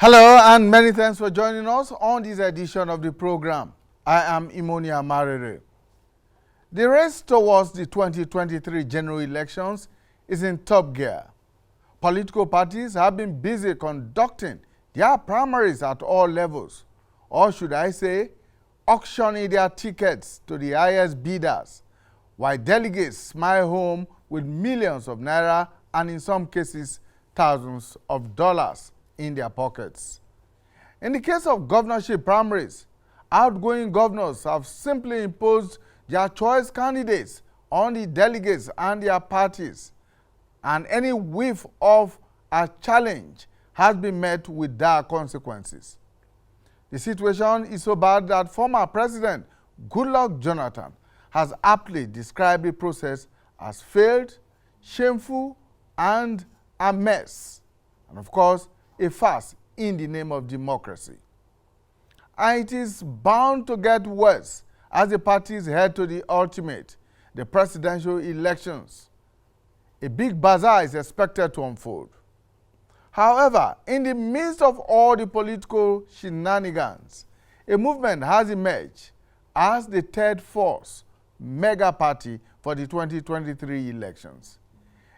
Hello and many thanks for joining us on this edition of the program. I am Imonia Marere. The race towards the 2023 general elections is in top gear. Political parties have been busy conducting their primaries at all levels, or should I say, auctioning their tickets to the highest bidders, while delegates smile home with millions of naira and in some cases thousands of dollars in their pockets. In the case of governorship primaries, outgoing governors have simply imposed their choice candidates on the delegates and their parties, and any whiff of a challenge has been met with dire consequences. The situation is so bad that former President Goodluck Jonathan has aptly described the process as failed, shameful, and a mess, and of course, a farce in the name of democracy. And it is bound to get worse as the parties head to the ultimate, the presidential elections. A big bazaar is expected to unfold. However, in the midst of all the political shenanigans, a movement has emerged as the third force mega party for the 2023 elections.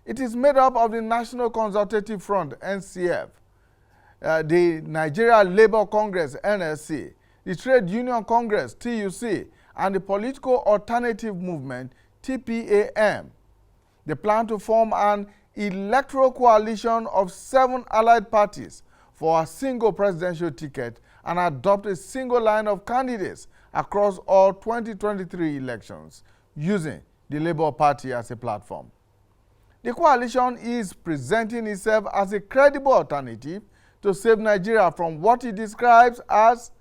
It is made up of the National Consultative Front, NCF, the Nigeria Labour Congress, NLC, the Trade Union Congress, TUC, and the Political Alternative Movement, TPAM. They plan to form an electoral coalition of 7 allied parties for a single presidential ticket and adopt a single line of candidates across all 2023 elections, using the Labour Party as a platform. The coalition is presenting itself as a credible alternative to save Nigeria from what it describes as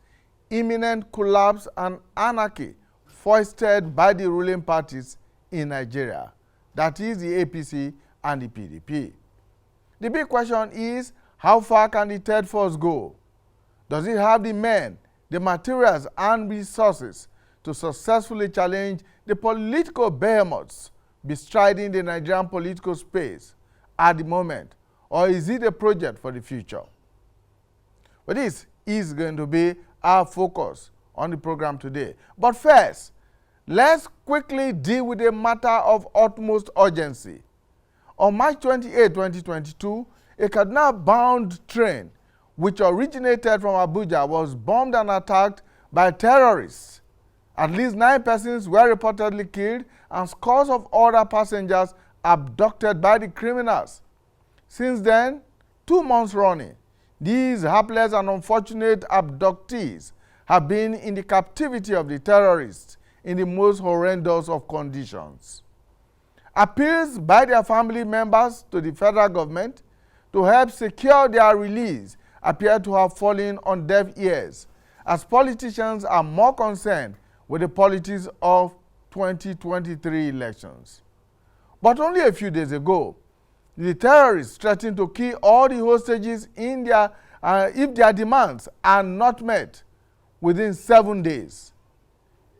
imminent collapse and anarchy foisted by the ruling parties in Nigeria, that is the APC and the PDP. The big question is, how far can the third force go? Does it have the men, the materials and resources to successfully challenge the political behemoths bestriding the Nigerian political space at the moment, or is it a project for the future? But this is going to be our focus on the program today. But first, let's quickly deal with a matter of utmost urgency. On March 28, 2022, a Kaduna-bound train which originated from Abuja was bombed and attacked by terrorists. At least 9 persons were reportedly killed and scores of other passengers abducted by the criminals. Since then, 2 months running, these hapless and unfortunate abductees have been in the captivity of the terrorists in the most horrendous of conditions. Appeals by their family members to the federal government to help secure their release appear to have fallen on deaf ears, as politicians are more concerned with the politics of 2023 elections. But only a few days ago, the terrorists threatened to kill all the hostages in if their demands are not met within 7 days.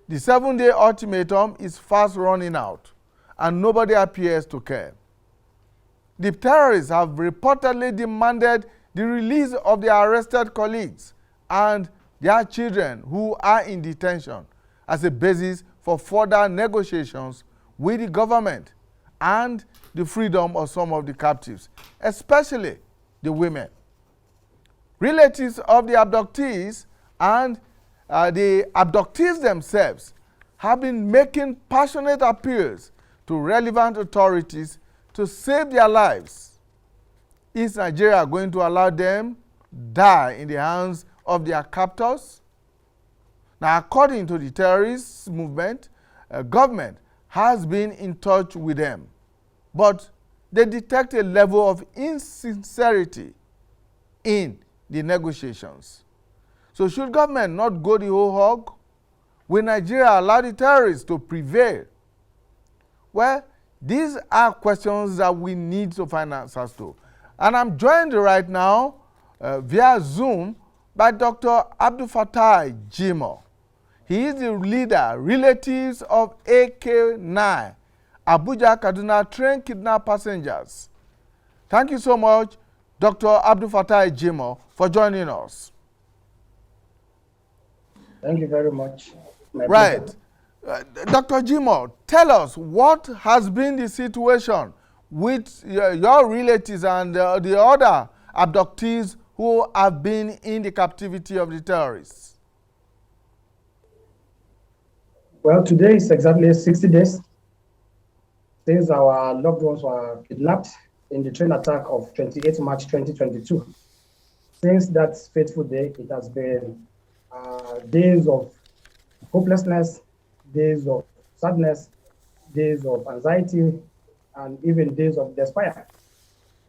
The 7-day ultimatum is fast running out, and nobody appears to care. The terrorists have reportedly demanded the release of their arrested colleagues and their children who are in detention as a basis for further negotiations with the government and the freedom of some of the captives, especially the women. Relatives of the abductees and the abductees themselves have been making passionate appeals to relevant authorities to save their lives. Is Nigeria going to allow them die in the hands of their captors? Now, according to the terrorist movement, government has been in touch with them, but they detect a level of insincerity in the negotiations. So should government not go the whole hog? Will Nigeria allow the terrorists to prevail? Well, these are questions that we need to find answers to. And I'm joined right now via Zoom by Dr. Abdul Fattah Jimoh. He is the leader, relatives of AK9, Abuja Kaduna train kidnap passengers. Thank you so much, Dr. Abdul Fattah Jimoh, for for joining us. Thank you very much. My Right. Dr. Jimo, tell us what has been the situation with your relatives and the other abductees who have been in the captivity of the terrorists. Well, today is exactly 60 days since our loved ones were kidnapped in the train attack of 28 March 2022. Since that fateful day, it has been days of hopelessness, days of sadness, days of anxiety, and even days of despair.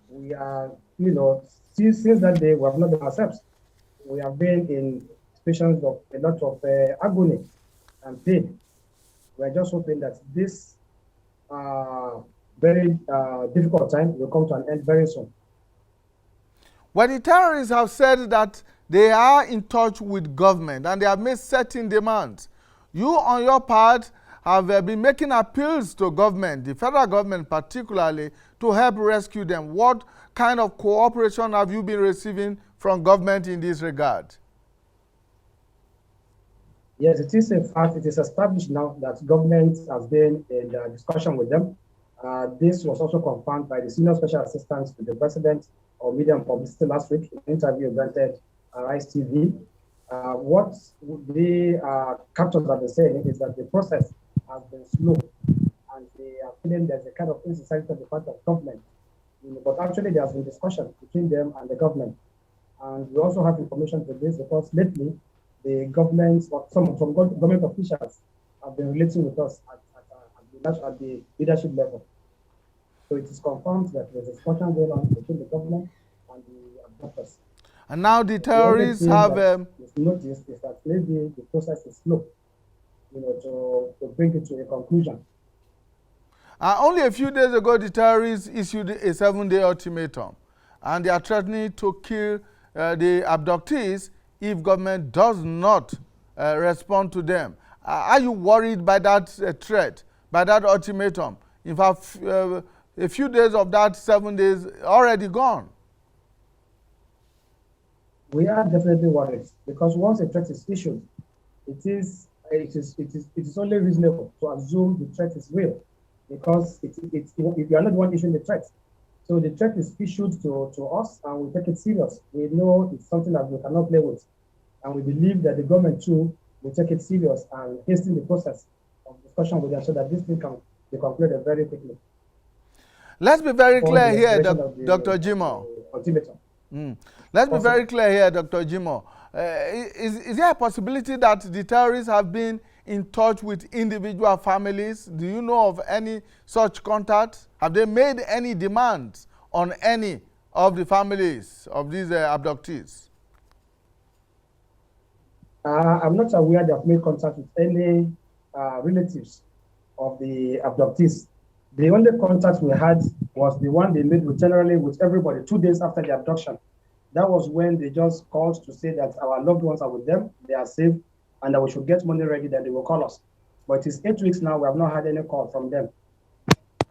We are, since that day, we have not been ourselves. We have been in situations of a lot of agony and pain. We're just hoping that this very difficult time will come to an end very soon. Well, the terrorists have said that they are in touch with government and they have made certain demands. You, on your part, have been making appeals to government, the federal government particularly, to help rescue them. What kind of cooperation have you been receiving from government in this regard? Yes, it is a fact. It is established now that government has been in discussion with them. This was also confirmed by the senior special assistant to the president of media and publicity last week in an interview granted Rice TV. What the captors have been saying is that the process has been slow, and they are feeling there's a kind of insincerity on the part of government. But actually, there has been discussion between them and the government. And we also have information to this because lately, the government, or some government officials have been relating with us at the leadership level. So it is confirmed that there's a discussion going on between the government and the abductors. And now the terrorists have... noticed is that maybe the process is slow, to bring it to a conclusion. Only a few days ago, the terrorists issued a 7-day ultimatum, and they are threatening to kill the abductees if government does not respond to them. Are you worried by that threat, by that ultimatum? In fact, a few days of that 7 days already gone. We are definitely worried because once a threat is issued, it is only reasonable to assume the threat is real, because if you are not the one issuing the threat. So the threat is issued to us, and we take it serious. We know it's something that we cannot play with, and we believe that the government too will take it serious and hasten the process of discussion with them so that this thing can be concluded very quickly. Let's be very clear here, Dr. Jimo. Let's be very clear here, Dr. Jimo. Is there a possibility that the terrorists have been in touch with individual families? Do you know of any such contact? Have they made any demands on any of the families of these abductees? I'm not aware they have made contact with any relatives of the abductees. The only contact we had was the one they made generally with everybody 2 days after the abduction. That was when they just called to say that our loved ones are with them, they are safe, and that we should get money ready, that they will call us. But it is 8 weeks now, we have not had any call from them.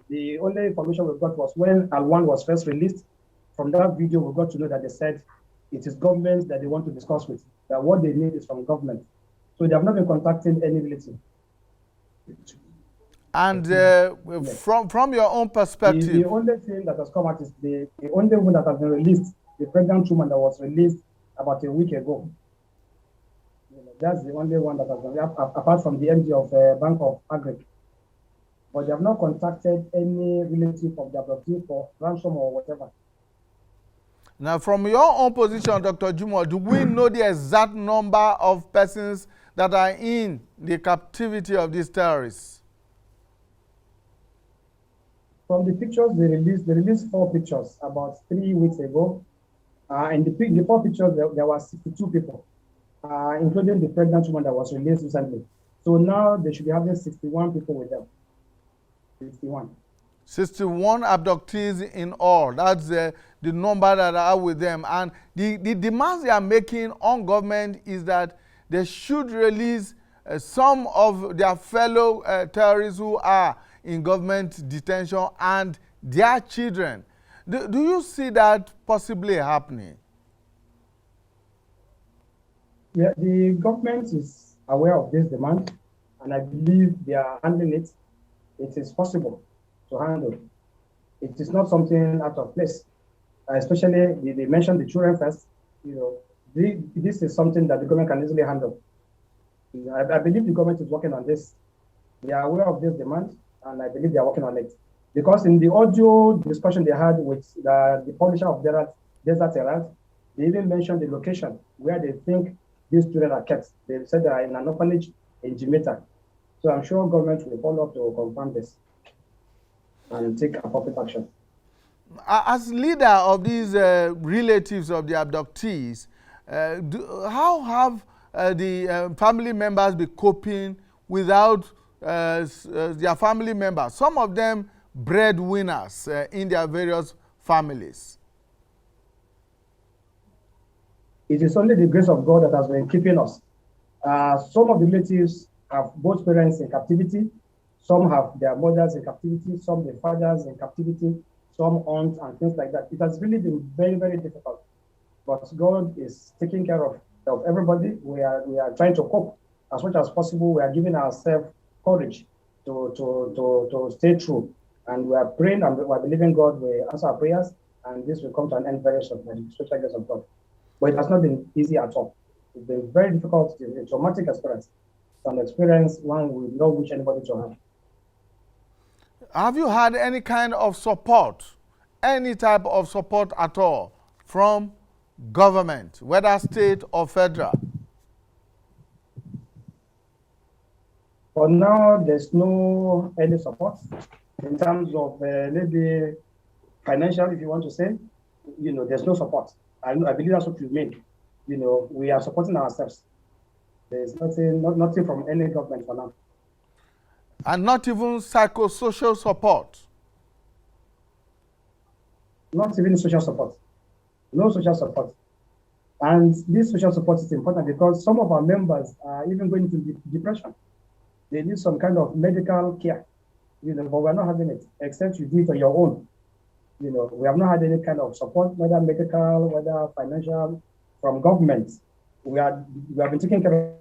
The only information we got was when Al1 was first released. From that video, we got to know that they said it is government that they want to discuss with, that what they need is from government. So they have not been contacting any relative. And from your own perspective, the only thing that has come out is the only one that has been released, the pregnant woman that was released about a week ago. That's the only one that has been, apart from the MD of Bank of Agric. But they have not contacted any relative of the abductee for ransom or whatever. Now, from your own position, Dr. Jimo, do we know the exact number of persons that are in the captivity of these terrorists? From the pictures they released 4 pictures about 3 weeks ago. In the 4 pictures, there were 62 people, including the pregnant woman that was released recently. So now they should be having 61 people with them. 61 abductees in all. That's the number that are with them. And the demands they are making on government is that they should release some of their fellow terrorists who are in government detention and their children. Do you see that possibly happening? Yeah, the government is aware of this demand, and I believe they are handling it. It is possible to handle. It is not something out of place. Especially they mentioned the children first. You know, this is something that the government can easily handle. I believe the government is working on this. They are aware of this demand, and I believe they are working on it. Because in the audio discussion they had with the publisher of Desert Herald, they even mentioned the location where they think these children are kept. They said they are in an orphanage in Jamaica. So I'm sure government will follow up to confirm this and take appropriate action. As leader of these relatives of the abductees, how have the family members been coping without their family members, some of them breadwinners in their various families? It is only the grace of God that has been keeping us. Some of the relatives have both parents in captivity. Some have their mothers in captivity, some their fathers in captivity, some aunts and things like that. It has really been very, very difficult. But God is taking care of everybody. We are trying to cope as much as possible. We are giving ourselves courage to stay true. And we are praying and we are believing God will answer our prayers, and this will come to an end very soon by the special grace of God. But it has not been easy at all. It's been very difficult. It's a traumatic experience. It's an experience one we don't wish anybody to have. Have you had any kind of support, any type of support at all from government, whether state or federal? For now, there's no any support in terms of maybe financial, if you want to say. You know, there's no support. I believe that's what you mean. You know, we are supporting ourselves. There's nothing from any government for now. And not even psychosocial support? Not even social support. No social support. And this social support is important because some of our members are even going into depression. They need some kind of medical care, you know, but we're not having it, except you do it on your own. You know, we have not had any kind of support, whether medical, whether financial, from government. We have been taking care of.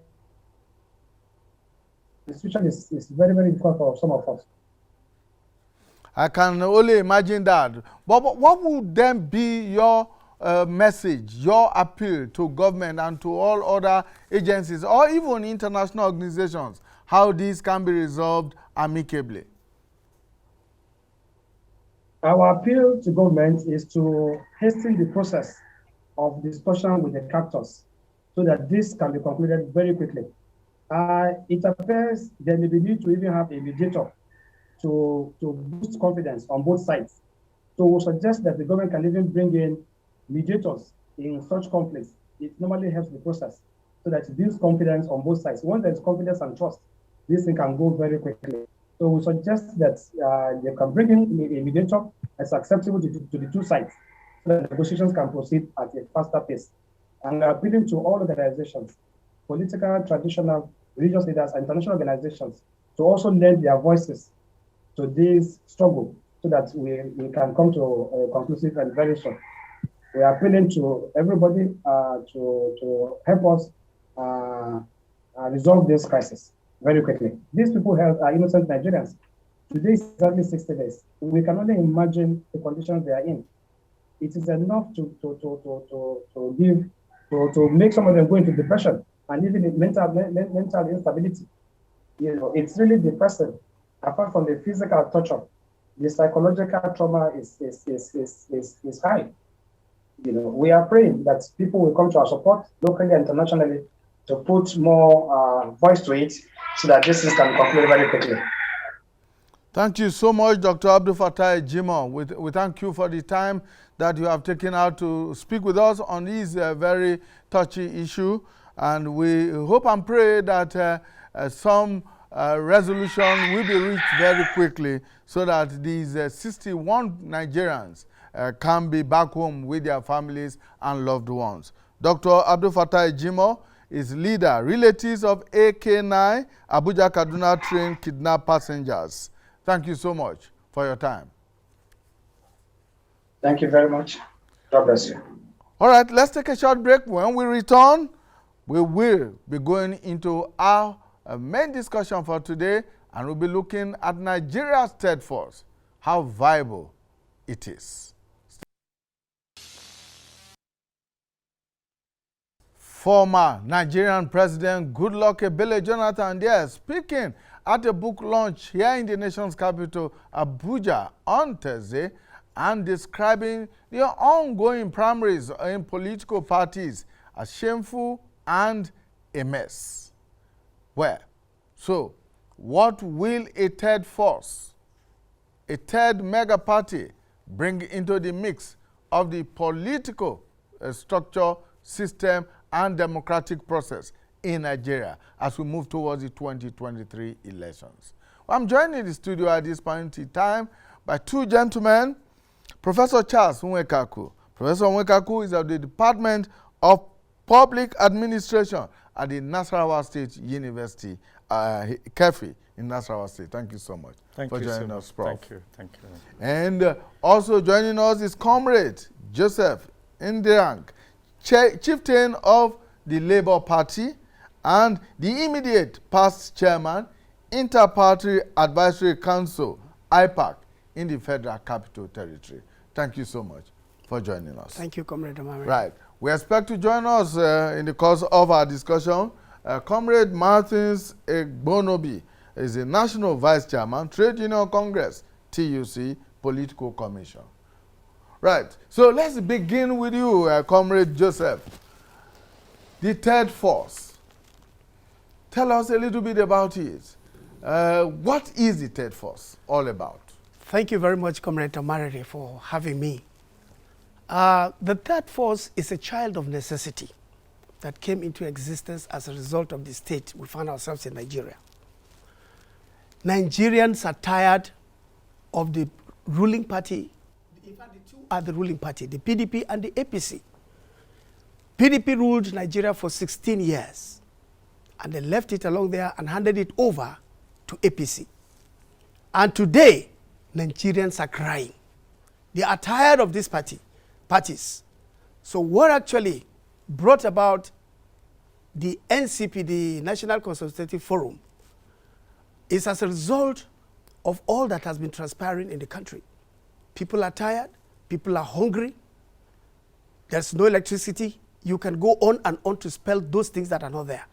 The situation is very, very difficult for some of us. I can only imagine that. But what would then be your message, your appeal to government and to all other agencies or even international organizations, how this can be resolved amicably? Our appeal to government is to hasten the process of discussion with the captors so that this can be concluded very quickly. It appears there may be need to even have a mediator to boost confidence on both sides. So we suggest that the government can even bring in mediators in such conflicts. It normally helps the process so that it builds confidence on both sides. Once there's confidence and trust, this thing can go very quickly. So we suggest that they can bring in a mediator that's acceptable to the two sides so that negotiations can proceed at a faster pace. And appealing to all organizations, political, traditional, religious leaders, and international organizations to also lend their voices to this struggle so that we can come to a conclusive and very soon. We are appealing to everybody to help us resolve this crisis very quickly. These people are innocent Nigerians. Today is exactly 60 days. We can only imagine the conditions they are in. It is enough to make some of them go into depression and even mental instability. You know, it's really depressing. Apart from the physical torture, the psychological trauma is high. You know, we are praying that people will come to our support locally and internationally to put more voice to it so that this can conclude very quickly. Thank you so much, Dr. Abdul Fattah Jimoh. We thank you for the time that you have taken out to speak with us on this very touchy issue. And we hope and pray that some resolution will be reached very quickly so that these 61 Nigerians can be back home with their families and loved ones. Dr. Abdul Fattah Jimoh is leader, relatives of AK9 Abuja Kaduna train kidnapped passengers. Thank you so much for your time. Thank you very much. God bless you. All right, let's take a short break. When we return, we will be going into our main discussion for today, and we'll be looking at Nigeria's third force, how viable it is. Former Nigerian President Goodluck Ebele Jonathan there speaking at a book launch here in the nation's capital, Abuja, on Thursday, and describing the ongoing primaries in political parties as shameful and a mess. Well, so what will a third force, a third mega party, bring into the mix of the political structure, system, and democratic process in Nigeria as we move towards the 2023 elections? Well, I'm joined in the studio at this point in time by two gentlemen, Professor Charles Nwekaku. Professor Nwekaku is of the Department of Public Administration at the Nasarawa State University, Kefi in Nasarawa State. Thank you so much for joining us, Prof. Thank you. And also joining us is Comrade Joseph Ndirang, chieftain of the Labour Party and the immediate past chairman, Inter-Party Advisory Council, IPAC, in the Federal Capital Territory. Thank you so much for joining us. Thank you, Comrade Amari. Right. We expect to join us in the course of our discussion. Comrade Martins Egbonobi is the National Vice Chairman, Trade Union Congress, TUC, Political Commission. Right. So let's begin with you, Comrade Joseph. The third force. Tell us a little bit about it. What is the third force all about? Thank you very much, Comrade Amari, for having me. The third force is a child of necessity that came into existence as a result of the state we found ourselves in Nigeria. Nigerians are tired of the ruling party. In fact, the two are the ruling party, the PDP and the APC. PDP ruled Nigeria for 16 years, and they left it along there and handed it over to APC. And today, Nigerians are crying. They are tired of these parties. So what actually brought about the NCP, the National Consultative Forum, is as a result of all that has been transpiring in the country. People are tired, people are hungry, there's no electricity. You can go on and on to spell those things that are not there.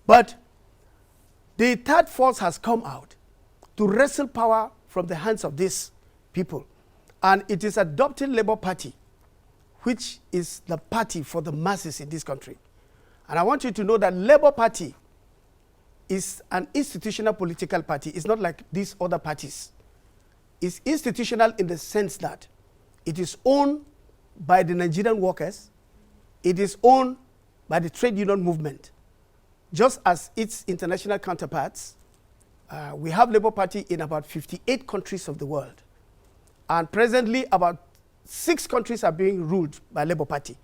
But the third force has come out to wrestle power from the hands of these people. And it is adopting Labour Party, which is the party for the masses in this country. And I want you to know that Labour Party is an institutional political party. It's not like these other parties. It's institutional in the sense that it is owned by the Nigerian workers. It is owned by the trade union movement. Just as its international counterparts, we have Labour Party in about 58 countries of the world. And presently, about 6 countries are being ruled by Labour Party.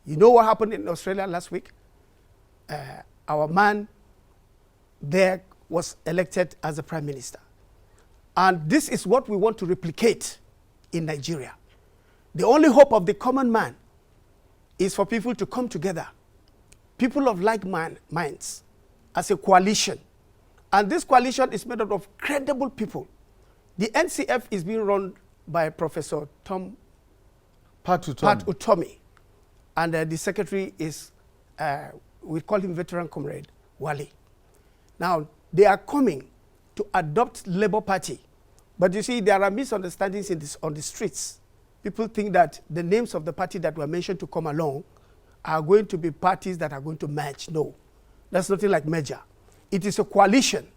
You know what happened in Australia last week? Our man there was elected as a prime minister. And this is what we want to replicate in Nigeria. The only hope of the common man is for people to come together, people of like minds, as a coalition. And this coalition is made up of credible people. The NCF is being run by Professor Pat Utomi. And the secretary is, we call him veteran comrade, Wale. Now, they are coming to adopt Labour Party. But you see, there are misunderstandings on the streets. People think that the names of the party that were mentioned to come along are going to be parties that are going to merge. No, that's nothing like merger. It is a coalition.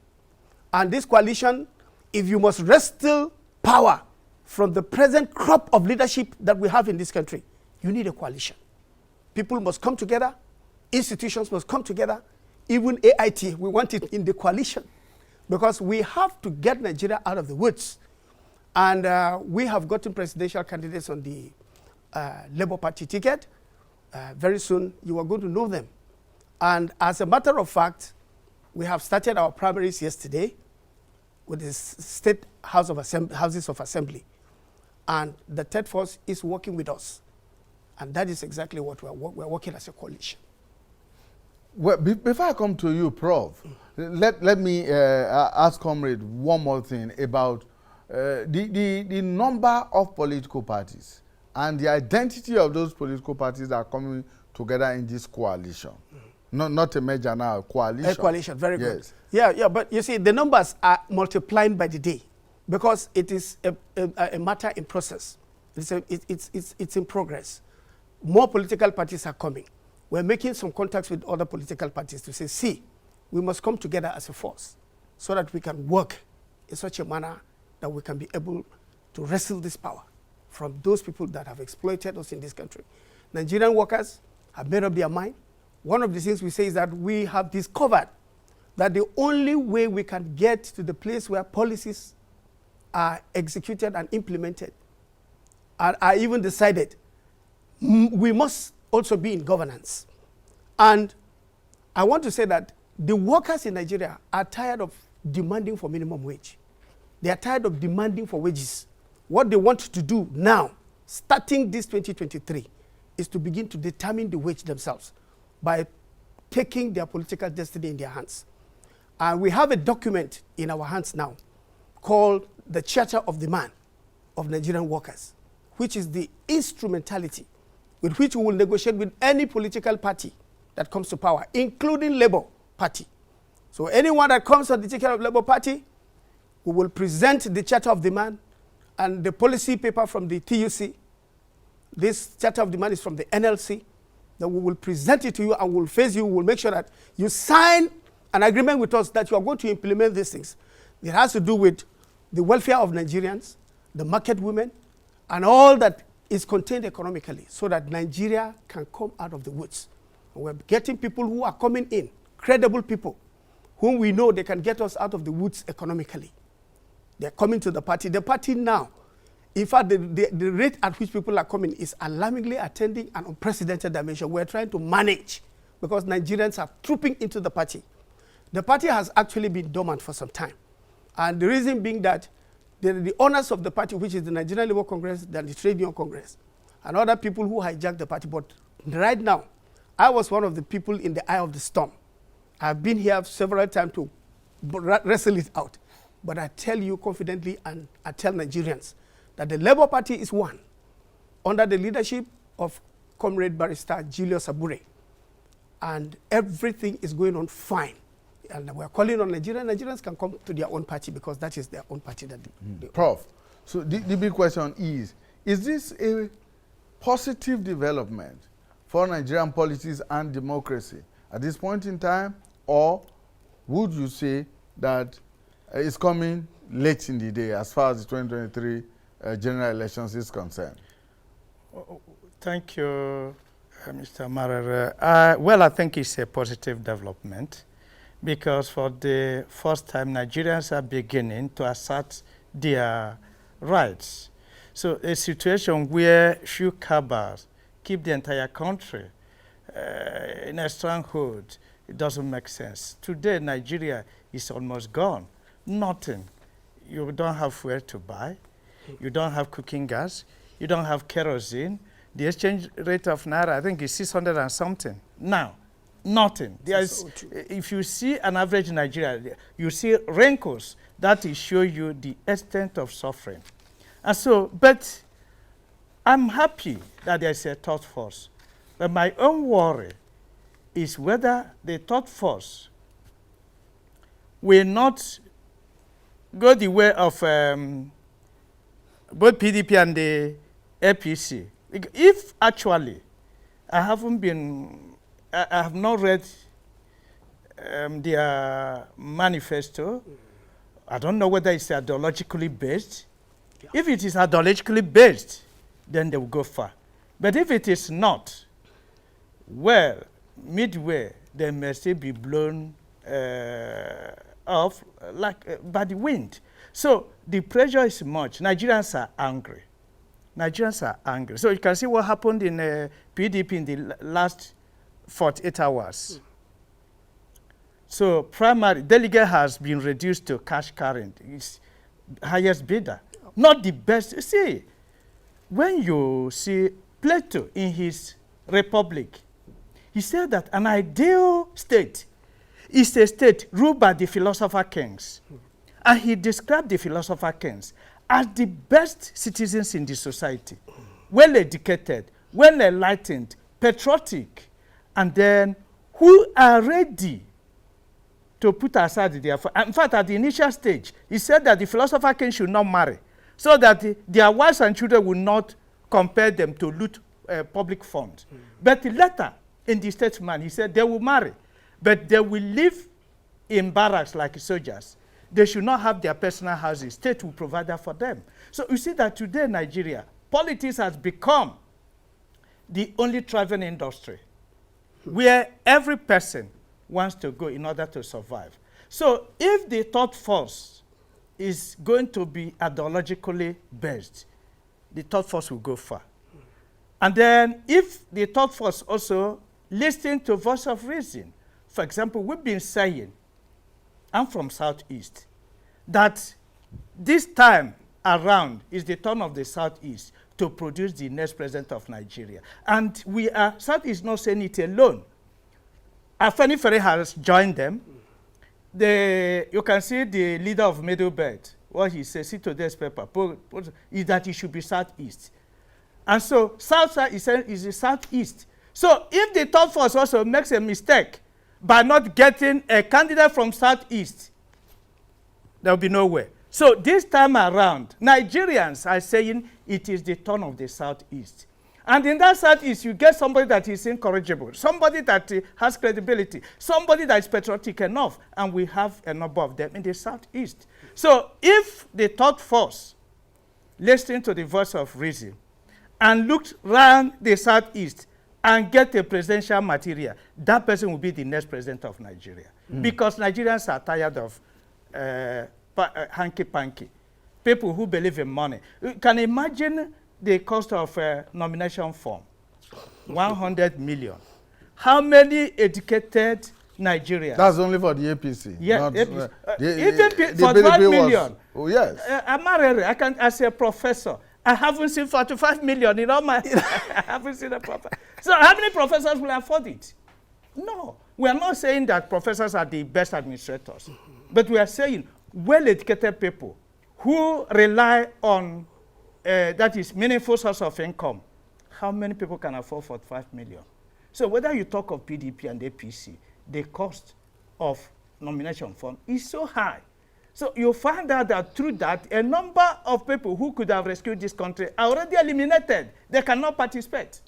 And this coalition, if you must wrestle power from the present crop of leadership that we have in this country, you need a coalition. People must come together. Institutions must come together. Even AIT, we want it in the coalition. Because we have to get Nigeria out of the woods. And we have gotten presidential candidates on the Labour Party ticket. Very soon, you are going to know them. And as a matter of fact, we have started our primaries yesterday with the State Houses of Assembly. And the third force is working with us. And that is exactly what we're working as a coalition. Well, before I come to you, Prof, let me ask Comrade one more thing about the number of political parties and the identity of those political parties that are coming together in this coalition. Not a merger now, a coalition. A coalition, very good. Yes. Yeah, but you see, the numbers are multiplying by the day because it is a matter in process. It's in progress. More political parties are coming. We're making some contacts with other political parties to say, see, we must come together as a force so that we can work in such a manner that we can be able to wrestle this power from those people that have exploited us in this country. Nigerian workers have made up their mind. One of the things we say is that we have discovered that the only way we can get to the place where policies are executed and implemented and are even decided, we must also be in governance. And I want to say that the workers in Nigeria are tired of demanding for minimum wage. They are tired of demanding for wages. What they want to do now, starting this 2023, is to begin to determine the wage themselves by taking their political destiny in their hands. And we have a document in our hands now called the Charter of the Man of Nigerian Workers, which is the instrumentality with which we will negotiate with any political party that comes to power, including Labour Party. So anyone that comes on the ticket of Labour Party, we will present the Charter of the Man and the policy paper from the TUC. This Charter of the Man is from the NLC. That we will present it to you and we'll face you. We'll make sure that you sign an agreement with us that you are going to implement these things. It has to do with the welfare of Nigerians, the market women, and all that is contained economically so that Nigeria can come out of the woods. And we're getting people who are coming in, credible people, whom we know they can get us out of the woods economically. They're coming to the party. The party now, in fact, the rate at which people are coming is alarmingly attending an unprecedented dimension. We're trying to manage because Nigerians are trooping into the party. The party has actually been dormant for some time. And the reason being that the owners of the party, which is the Nigerian Labour Congress, then the Trade Union Congress, and other people who hijacked the party. But right now, I was one of the people in the eye of the storm. I've been here several times to wrestle it out. But I tell you confidently, and I tell Nigerians, that the Labour Party is one, under the leadership of Comrade Barrister Julius Abure. And everything is going on fine. And we're calling on Nigerians can come to their own party because that is their own party. That they Prof, so the big question is this a positive development for Nigerian politics and democracy at this point in time, or would you say that it's coming late in the day as far as the 2023 general elections is concerned? Thank you, Mr. Marere. Well, I think it's a positive development because for the first time, Nigerians are beginning to assert their rights. So a situation where few cabals keep the entire country in a stronghold, it doesn't make sense. Today, Nigeria is almost gone. Nothing. You don't have fuel to buy. You don't have cooking gas. You don't have kerosene. The exchange rate of Naira, I think, is 600 and something. Now, nothing. There's, if you see an average in Nigeria, you see wrinkles. That will show you the extent of suffering. And so, but I'm happy that there's a third force. But my own worry is whether the third force will not go the way of both PDP and the APC. If actually I have not read their manifesto. I don't know whether it's ideologically based. Yeah. If it is ideologically based, then they will go far. But if it is not, well, midway, they may still be blown off by the wind. So the pressure is much. Nigerians are angry. Nigerians are angry. So you can see what happened in PDP in the last 48 hours. So primary delegate has been reduced to cash carrying. It's highest bidder. Not the best. See, when you see Plato in his Republic, He said that an ideal state is a state ruled by the philosopher kings. And he described the philosopher kings as the best citizens in the society, well-educated, well-enlightened, patriotic, and then who are ready to put aside their... In fact, at the initial stage, he said that the philosopher king should not marry, so that their wives and children will not compel them to loot public funds. But later, in the statesman, he said they will marry, but they will live in barracks like soldiers. They should not have their personal houses. State will provide that for them. So you see that today in Nigeria, politics has become the only thriving industry where every person wants to go in order to survive. So if the third force is going to be ideologically based, the third force will go far. And then if the third force also listens to voice of reason, for example, we've been saying, I'm from Southeast, that this time around is the turn of the Southeast to produce the next president of Nigeria. And Southeast is not saying it alone. Afenifere has joined them. You can see the leader of Middle Belt, what he says, see today's paper, is that it should be Southeast. And so Southside is the Southeast. So if the third force also makes a mistake by not getting a candidate from Southeast, there will be nowhere. So this time around, Nigerians are saying it is the turn of the Southeast. And in that Southeast, you get somebody that is incorrigible, somebody that has credibility, somebody that is patriotic enough, and we have a number of them in the Southeast. So if the third force listens to the voice of reason and looks around the Southeast and get a presidential material, that person will be the next president of Nigeria. Because Nigerians are tired of hanky-panky, people who believe in money. You can imagine the cost of a nomination form, 100 million. How many educated Nigerians? That's only for the APC. Yeah, APC. Even for 5 million. Oh, yes. I can, as a professor, I haven't seen 45 million in all my... I haven't seen a professor. So how many professors will afford it? No. We are not saying that professors are the best administrators, but we are saying well-educated people who rely on that is meaningful source of income. How many people can afford 45 million? So whether you talk of PDP and APC, the cost of nomination form is so high. So you find out that through that, a number of people who could have rescued this country are already eliminated. They cannot participate.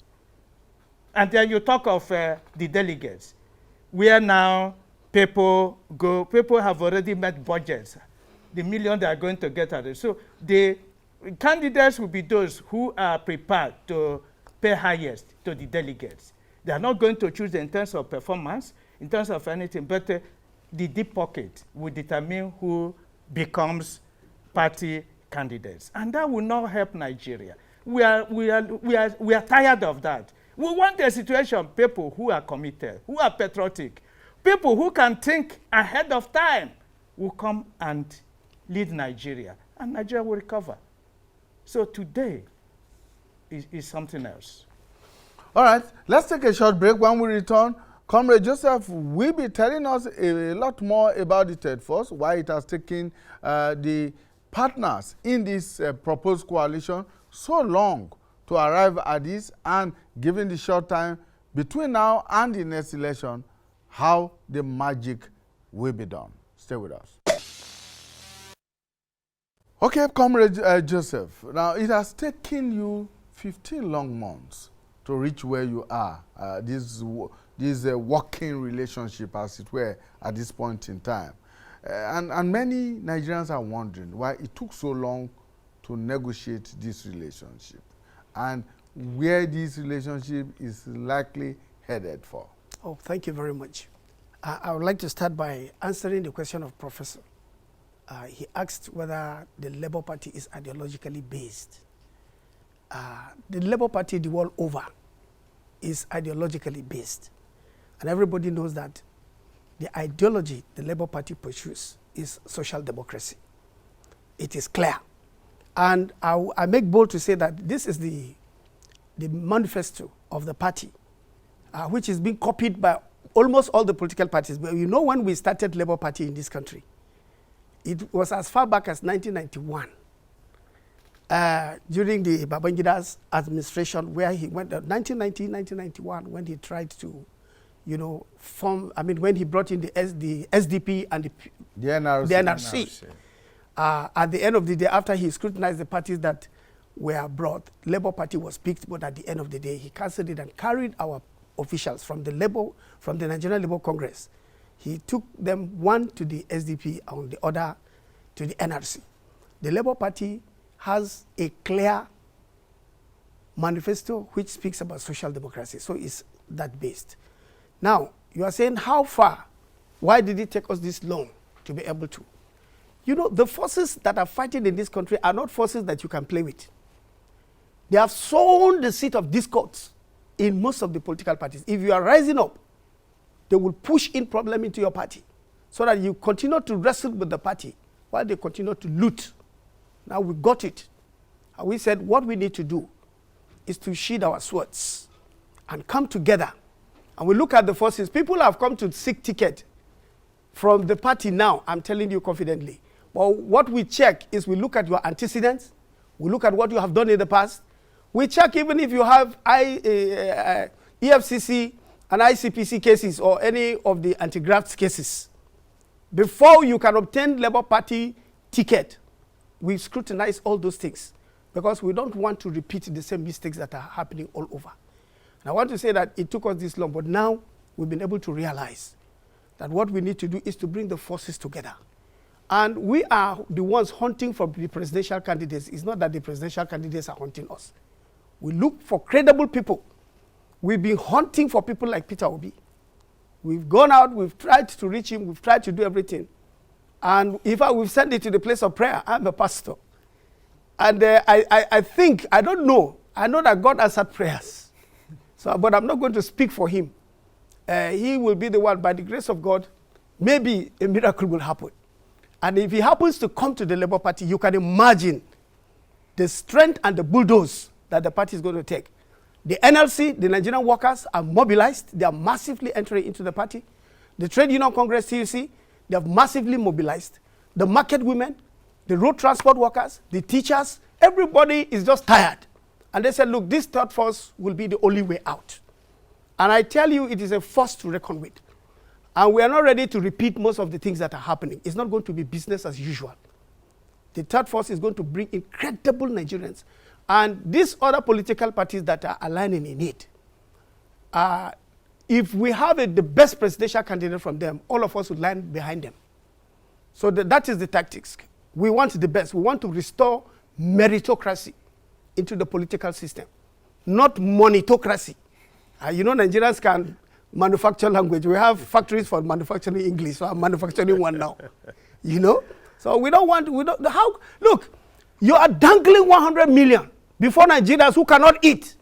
And then you talk of the delegates, where now people have already met budgets, the million they are going to get at it. So the candidates will be those who are prepared to pay highest to the delegates. They are not going to choose in terms of performance, in terms of anything, but the deep pocket will determine who becomes party candidates. And that will not help Nigeria. We are tired of that. We want a situation, people who are committed, who are patriotic, people who can think ahead of time will come and lead Nigeria, and Nigeria will recover. So today is something else. All right, let's take a short break. When we return, Comrade Joseph will be telling us a lot more about the third force, why it has taken the partners in this proposed coalition so long to arrive at this, and given the short time between now and the next election, how the magic will be done. Stay with us. Okay, Comrade Joseph, now it has taken you 15 long months to reach where you are, this working relationship, as it were, at this point in time. And many Nigerians are wondering why it took so long to negotiate this relationship and where this relationship is likely headed for. Oh, thank you very much. I would like to start by answering the question of Professor. He asked whether the Labour Party is ideologically based. The Labour Party the world over is ideologically based. And everybody knows that the ideology the Labour Party pursues is social democracy. It is clear. And I make bold to say that this is the manifesto of the party. which is being copied by almost all the political parties. But you know, when we started Labour Party in this country, it was as far back as 1991, during the Babangida's administration, where he went, 1990, 1991, when he tried to, you know, form, I mean, when he brought in the SDP and the NRC. At the end of the day, after he scrutinized the parties that were brought, Labour Party was picked, but at the end of the day, he cancelled it and carried our officials from the Nigerian Labour Congress. He took them, one to the SDP and the other to the NRC. The Labour Party has a clear manifesto which speaks about social democracy, so it's that based. Now, you are saying how far? Why did it take us this long to be able to? You know, the forces that are fighting in this country are not forces that you can play with. They have sown the seed of discord in most of the political parties. If you are rising up, they will push in problem into your party so that you continue to wrestle with the party while they continue to loot. Now we got it. And we said what we need to do is to sheathe our swords and come together. And we look at the forces. People have come to seek ticket from the party now, I'm telling you confidently. But what we check is we look at your antecedents, we look at what you have done in the past. We check even if you have EFCC and ICPC cases or any of the anti-graft cases. Before you can obtain Labour Party ticket, we scrutinize all those things because we don't want to repeat the same mistakes that are happening all over. And I want to say that it took us this long, but now we've been able to realize that what we need to do is to bring the forces together. And we are the ones hunting for the presidential candidates. It's not that the presidential candidates are hunting us. We look for credible people. We've been hunting for people like Peter Obi. We've gone out, we've tried to reach him, we've tried to do everything. And in fact, we've sent it to the place of prayer. I'm a pastor. And I think, I don't know, I know that God answered prayers. So, but I'm not going to speak for him. He will be the one, by the grace of God, maybe a miracle will happen. And if he happens to come to the Labour Party, you can imagine the strength and the bulldoze that the party is going to take. The NLC, the Nigerian workers, are mobilized. They are massively entering into the party. The Trade Union Congress, TUC, they have massively mobilized. The market women, the road transport workers, the teachers, everybody is just tired. And they said, look, this third force will be the only way out. And I tell you, it is a force to reckon with. And we are not ready to repeat most of the things that are happening. It's not going to be business as usual. The third force is going to bring incredible Nigerians. And these other political parties that are aligning in it, if we have the best presidential candidate from them, all of us would line behind them. So that is the tactics. We want the best. We want to restore meritocracy into the political system, not monetocracy. You know, Nigerians can manufacture language. We have factories for manufacturing English, so I'm manufacturing one now. You know? So we don't, look, you are dangling 100 million before Nigerians who cannot eat,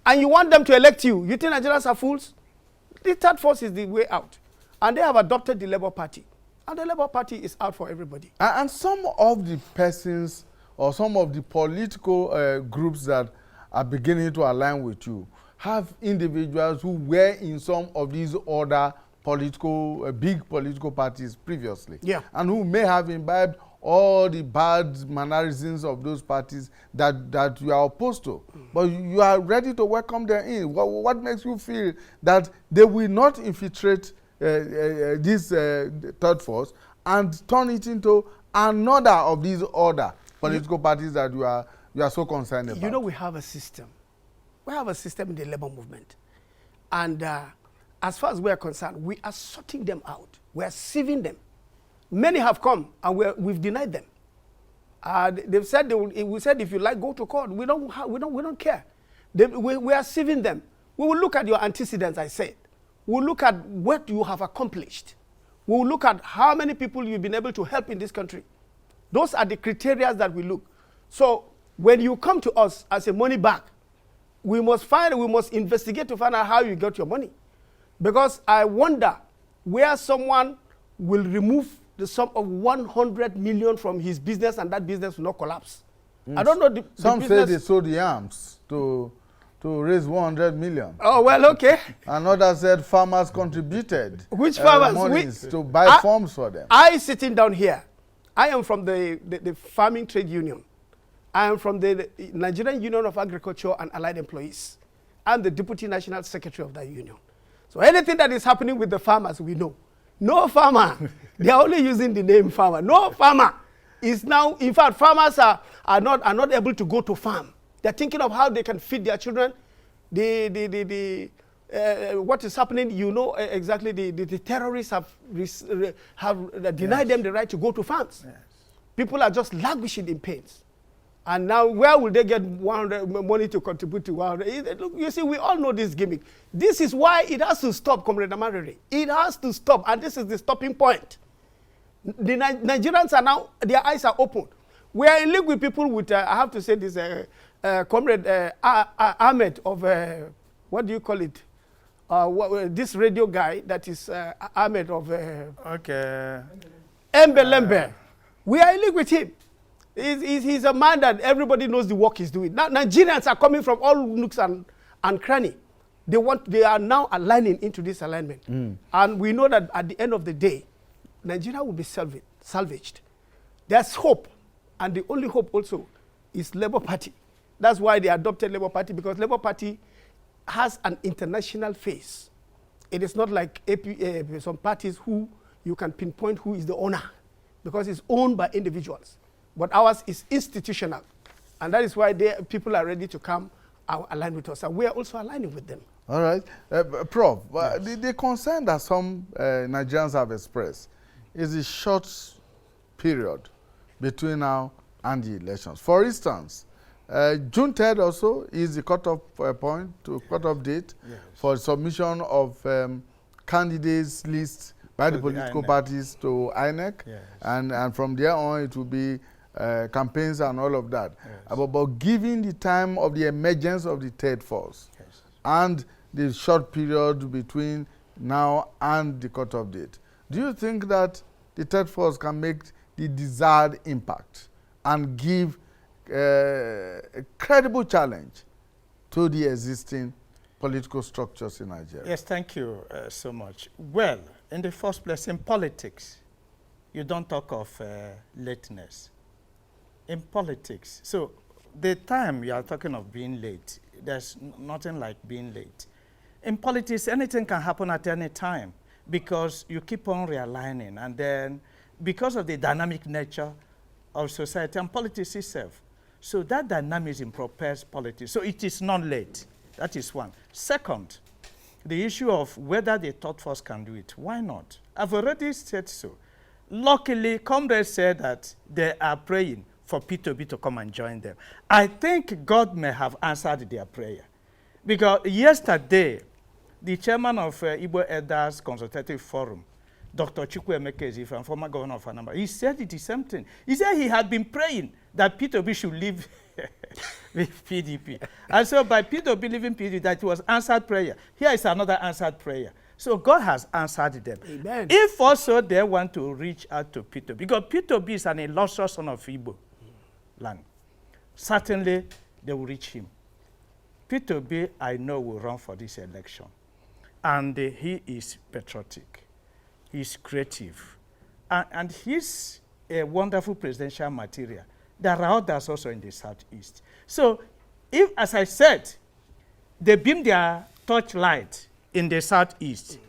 and you want them to elect you. You think Nigerians are fools? The third force is the way out. And they have adopted the Labour Party. And the Labour Party is out for everybody. And some of the persons or some of the political groups that are beginning to align with you have individuals who were in some of these other political, big political parties previously. Yeah. And who may have imbibed all the bad mannerisms of those parties that you are opposed to. But you are ready to welcome them in. What makes you feel that they will not infiltrate this third force and turn it into another of these other political parties that you are so concerned about? You know, we have a system. We have a system in the labor movement. And as far as we are concerned, we are sorting them out. We are sieving them. Many have come and we've denied them. They've said we said if you like, go to court. We don't care. We are sieving them. We will look at your antecedents. I said, we'll look at what you have accomplished. We'll look at how many people you've been able to help in this country. Those are the criteria that we look. So when you come to us as a money back, we must investigate to find out how you got your money. Because I wonder where someone will remove the sum of 100 million from his business and that business will not collapse. I don't know. Some say they sold the arms to to raise 100 million. Oh, well, okay. Another said farmers contributed Which farmers? monies to buy forms for them. I sitting down here, I am from the Farming Trade Union. I am from the Nigerian Union of Agriculture and Allied Employees. I'm the Deputy National Secretary of that union. So anything that is happening with the farmers, we know. No farmer, they are only using the name farmer. No farmer is now, in fact, farmers are not able to go to farm. They're thinking of how they can feed their children. What is happening, you know exactly, the terrorists have denied them the right to go to farms. Yes. People are just languishing in pains. And now, where will they get 100 money to contribute to 100? Look, you see, we all know this gimmick. This is why it has to stop, Comrade Amarere. It has to stop, and this is the stopping point. The Nigerians are now, their eyes are open. We are in league with people with, I have to say this, Comrade Ahmed of, what do you call it? This radio guy that is Ahmed of Embelembe. We are in league with him. He's a man that everybody knows the work he's doing. Now, Nigerians are coming from all nooks and cranny. They are now aligning into this alignment. And we know that at the end of the day, Nigeria will be salvaged. There's hope. And the only hope also is Labour Party. That's why they adopted Labour Party, because Labour Party has an international face. It is not like some parties who you can pinpoint who is the owner, because it's owned by individuals. But ours is institutional. And that is why people are ready to come and align with us. And we are also aligning with them. All right. Prof, the concern that some Nigerians have expressed is the short period between now and the elections. For instance, June 3rd also is the cutoff cutoff date for submission of candidates lists by the political parties to INEC. Yes. And from there on, it will be campaigns and all of that. Yes. But given the time of the emergence of the third force and the short period between now and the cutoff date, do you think that the third force can make the desired impact and give a credible challenge to the existing political structures in Nigeria? Yes, thank you so much. Well, in the first place, in politics, you don't talk of lateness. In politics, so the time you are talking of being late, there's nothing like being late. In politics, anything can happen at any time because you keep on realigning, and then because of the dynamic nature of society and politics itself. So that dynamism propels politics. So it is not late. That is one. Second, the issue of whether the third force can do it. Why not? I've already said so. Luckily, comrades said that they are praying for P2B to come and join them. I think God may have answered their prayer. Because yesterday, the chairman of Igbo Elders Consultative Forum, Dr. Chukwuemeka Ezeifa, former governor of Anambra, he said it the same thing. He said he had been praying that P2B should leave with PDP. And so by P2B leaving PDP, that was answered prayer. Here is another answered prayer. So God has answered them. Amen. If also they want to reach out to P2B, because P2B is an illustrious son of Igbo land, certainly they will reach him. P2B, I know, will run for this election. And he is patriotic. He's creative. And he's a wonderful presidential material. There are others also in the Southeast. So if, as I said, they beam their torchlight in the Southeast,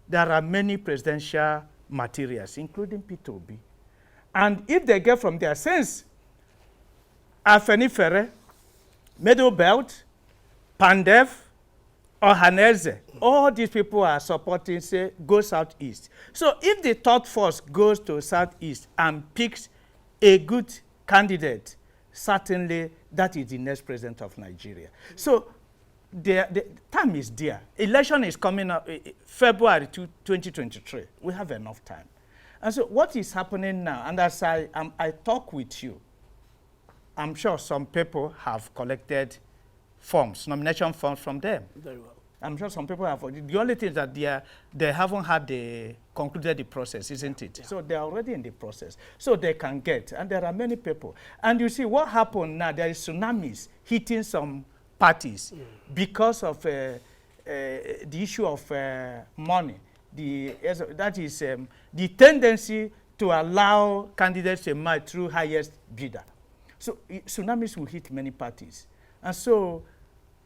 there are many presidential materials, including P2B. And if they get from there, since Afenifere, Middle Belt, Pandev, Ohaneze, all these people are supporting, say, go Southeast. So if the third force goes to Southeast and picks a good candidate, certainly that is the next president of Nigeria. So the time is there. Election is coming up February 2023. We have enough time. And so what is happening now, and as I talk with you, I'm sure some people have collected forms, nomination forms from them. Very well. I'm sure some people have. The only thing is that they haven't concluded the process, isn't it? Yeah. So they're already in the process. So they can get, and there are many people. And you see what happened now, there is tsunamis hitting some parties because of the issue of money. That is the tendency to allow candidates to emerge through highest bidder. So tsunamis will hit many parties. And so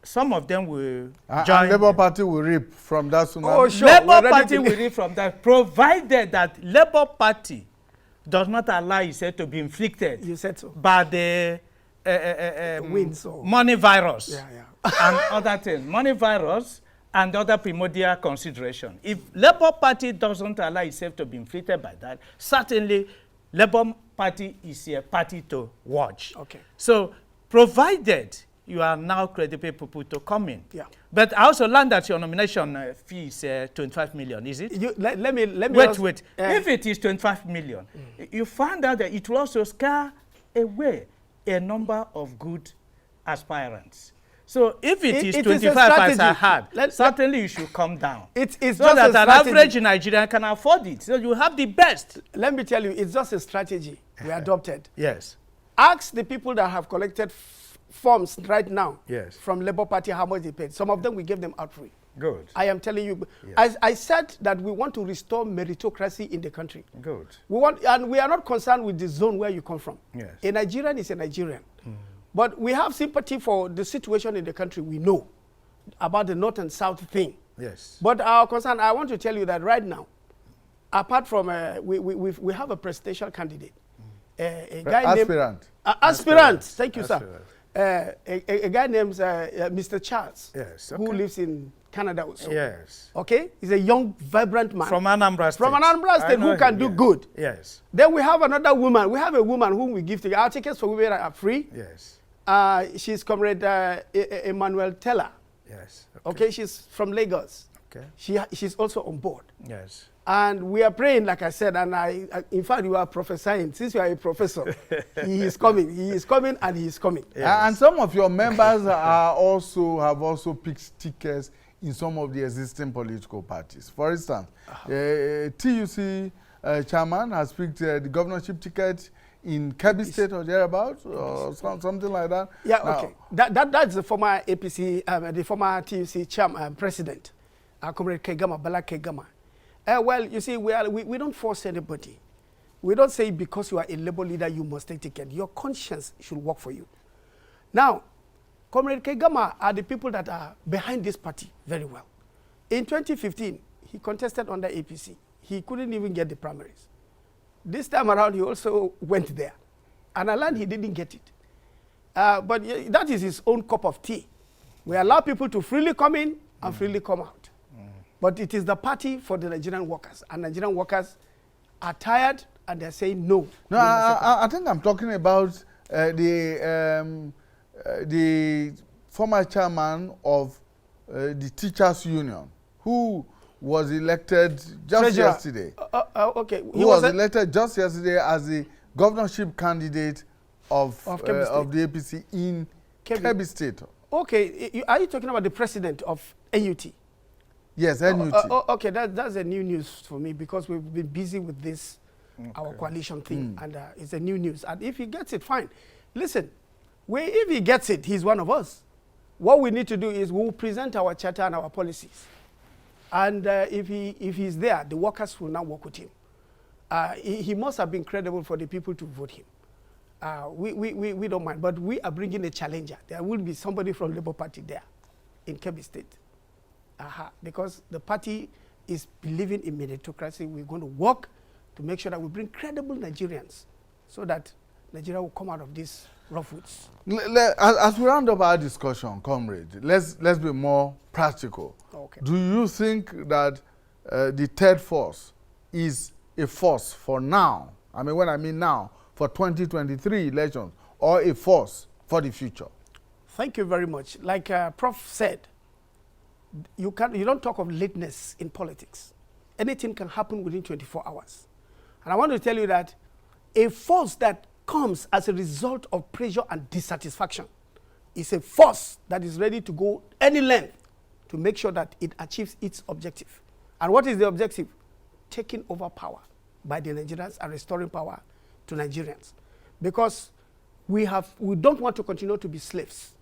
some of them will join. And Labour Party will reap from that tsunami. Oh, sure. Labour Party will reap from that, provided that Labour Party does not allow itself to be inflicted You said so. by the Winds or money virus yeah. and other things. Money virus and other primordial consideration. If Labour Party doesn't allow itself to be inflicted by that, certainly Labour Party is a party to watch. Okay. So, provided you are now credible people to come in. Yeah. But I also learned that your nomination fee is 25 million, is it? Let me Wait. If it is 25 million, you find out that it will also scare away a number of good aspirants. So if it is 25 as I had, certainly you should come down. It's so just that a an average Nigerian can afford it. So you have the best. Let me tell you, it's just a strategy we adopted. Yes. Ask the people that have collected forms right now from Labour Party how much they paid. Some of them we gave them out free. Good. I am telling you. As I said that we want to restore meritocracy in the country. Good. And we are not concerned with the zone where you come from. Yes. A Nigerian is a Nigerian. But we have sympathy for the situation in the country. We know about the north and south thing. Yes. But our concern, I want to tell you that right now, apart from, we have a presidential candidate. A guy aspirant. named... aspirant. Thank you, aspirant. Sir. A guy named Mr. Charles, who lives in Canada also. Yes. Okay? He's a young, vibrant man. From Anambra State. From Anambra State who can do good. Yes. Then we have another woman. We have a woman whom we give to. Our tickets for women are free. Yes. She's Comrade Emmanuel Teller. Yes. Okay, she's from Lagos. Okay. She's also on board. Yes. And we are praying, like I said, and in fact, you are prophesying. Since you are a professor, he is coming. He is coming, and he is coming. Yes. And some of your members have also picked tickets in some of the existing political parties. For instance, TUC chairman has picked the governorship ticket in Kebbi State or thereabouts, or something like that. Yeah, now, okay. That's the former APC, the former TUC chairman, president, Comrade Kegama, Bala Kegama. Well, you see, we don't force anybody. We don't say because you are a labor leader, you must take ticket. Your conscience should work for you. Now, Comrade Kegama are the people that are behind this party very well. In 2015, he contested under APC. He couldn't even get the primaries. This time around, he also went there. And I learned he didn't get it. But that is his own cup of tea. We allow people to freely come in and freely come out. But it is the party for the Nigerian workers. And Nigerian workers are tired and they're saying no. No, I think I'm talking about the former chairman of the Teachers Union, who was elected just yesterday. Okay. Who was elected just yesterday as the governorship candidate of the APC in Kebbi State. Okay. Are you talking about the president of NUT? Yes, NUT. Okay, that's a new news for me because we've been busy with this, our coalition thing, and it's a new news. And if he gets it, fine. Listen, if he gets it, he's one of us. What we need to do is we'll present our charter and our policies. And if he's there, the workers will now work with him. He must have been credible for the people to vote him. We don't mind, but we are bringing a challenger. There will be somebody from Labour Party there in Kebbi State. Because the party is believing in meritocracy. We're going to work to make sure that we bring credible Nigerians so that Nigeria will come out of these rough woods. As we round up our discussion, comrade, let's be more practical. Okay. Do you think that the third force is a force for now? I mean, when I mean now, for 2023 elections, or a force for the future? Thank you very much. Like Prof said, you don't talk of lateness in politics. Anything can happen within 24 hours. And I want to tell you that a force that comes as a result of pressure and dissatisfaction is a force that is ready to go any length to make sure that it achieves its objective. And what is the objective? Taking over power by the Nigerians and restoring power to Nigerians. Because we don't want to continue to be slaves.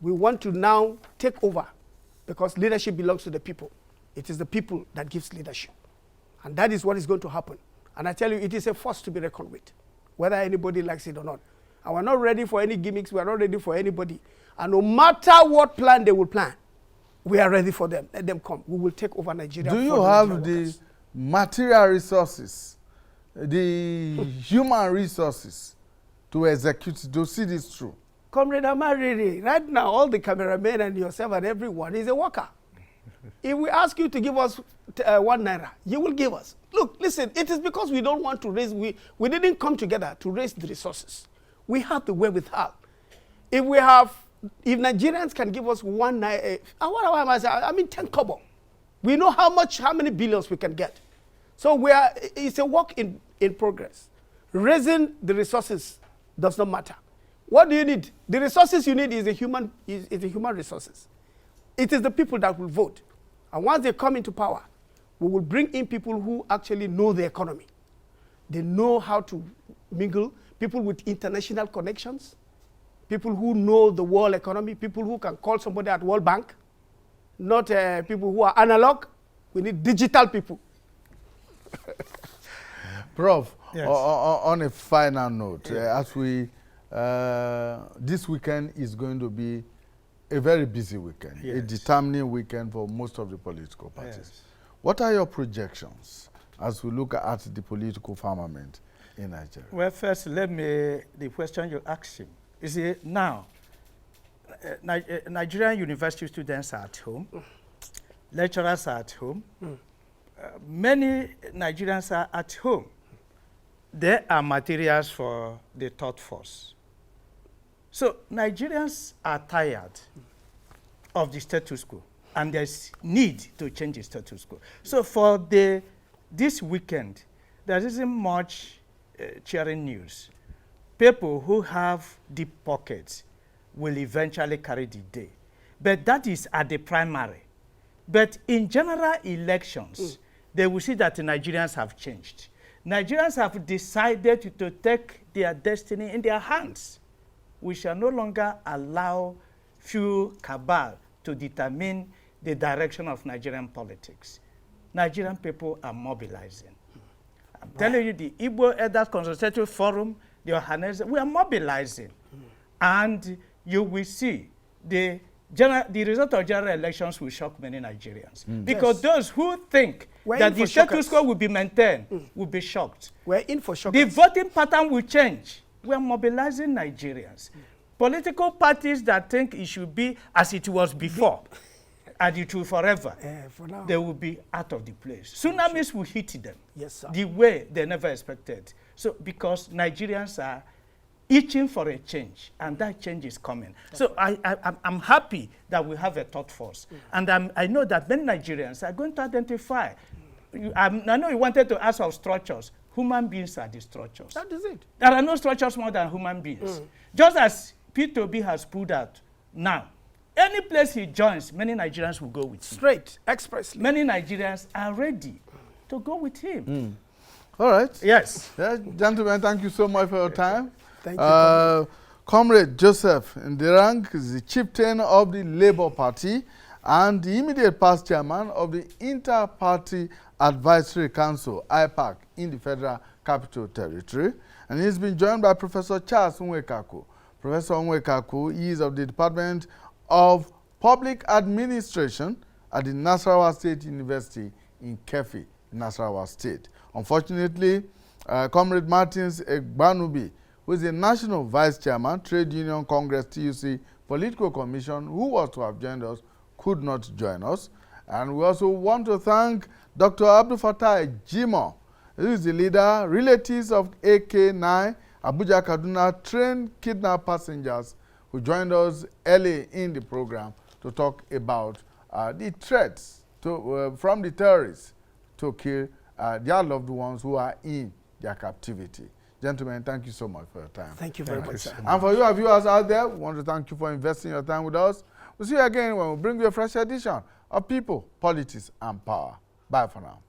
We want to now take over because leadership belongs to the people. It is the people that gives leadership. And that is what is going to happen. And I tell you, it is a force to be reckoned with, whether anybody likes it or not. And we're not ready for any gimmicks. We're not ready for anybody. And no matter what plan they will plan, we are ready for them. Let them come. We will take over Nigeria. Do you have the material resources, the human resources to execute, to see this through? Comrade Amariri, right now, all the cameramen and yourself and everyone is a worker. If we ask you to give us 1 naira, you will give us. Look, listen, it is because we don't want to raise, we didn't come together to raise the resources. We have the wherewithal. If Nigerians can give us 1 naira, what am I saying? I mean 10 kobo. We know how many billions we can get. So it's a work in progress. Raising the resources does not matter. What do you need? The resources you need is the human resources. It is the people that will vote. And once they come into power, we will bring in people who actually know the economy. They know how to mingle, people with international connections, people who know the world economy, people who can call somebody at World Bank, not people who are analog. We need digital people. Prof, yes. On a final note, as we, this weekend is going to be a very busy weekend, yes. a determining weekend for most of the political parties. Yes. What are your projections as we look at the political firmament in Nigeria? Well, first, the question you asked him. You see, now, Nigerian university students are at home, lecturers are at home, many Nigerians are at home. There are materials for the third force. So Nigerians are tired of the status quo, and there's need to change the status quo. So for this weekend, there isn't much cheering news. People who have deep pockets will eventually carry the day. But that is at the primary. But in general elections, they will see that the Nigerians have changed. Nigerians have decided to take their destiny in their hands. We shall no longer allow few cabal to determine the direction of Nigerian politics. Nigerian people are mobilizing. I'm telling you, the Igbo Elders Consultative Forum, the Ohanese, we are mobilizing. And you will see the result of general elections will shock many Nigerians. Because those who think that the status quo will be maintained will be shocked. We're in for shockers. The voting pattern will change. We are mobilizing Nigerians. Political parties that think it should be as it was before, and it will forever, for now, they will be out of the place. Tsunamis will hit them the way they never expected. So because Nigerians are itching for a change, and that change is coming. So I'm happy that we have a thought force. And I know that many Nigerians are going to identify. I know you wanted to ask of structures. Human beings are the structures. That is it. There are no structures more than human beings. Just as P2B has pulled out now, any place he joins, many Nigerians will go with him. Straight, expressly. Many Nigerians are ready to go with him. All right. Yes. Gentlemen, thank you so much for your time. Thank you. Comrade Joseph Ndirang is the chieftain of the Labour Party and the immediate past chairman of the Inter-Party Advisory Council, IPAC, in the Federal Capital Territory. And he's been joined by Professor Charles Nwekaku. Professor Nwekaku is of the Department of Public Administration at the Nasarawa State University in Kefi, Nasarawa State. Unfortunately, Comrade Martins Egbanubi, who is the National Vice Chairman, Trade Union Congress TUC Political Commission, who was to have joined us, could not join us. And we also want to thank Dr. Abdul Fattah Jimo, who is the leader, relatives of AK-9, Abuja Kaduna train kidnapped passengers who joined us early in the program to talk about the threats from the terrorists to kill their loved ones who are in their captivity. Gentlemen, thank you so much for your time. Thank you very much, sir. And for you our viewers out there, we want to thank you for investing your time with us. We'll see you again when we bring you a fresh edition of People, Politics, and Power. Bye for now.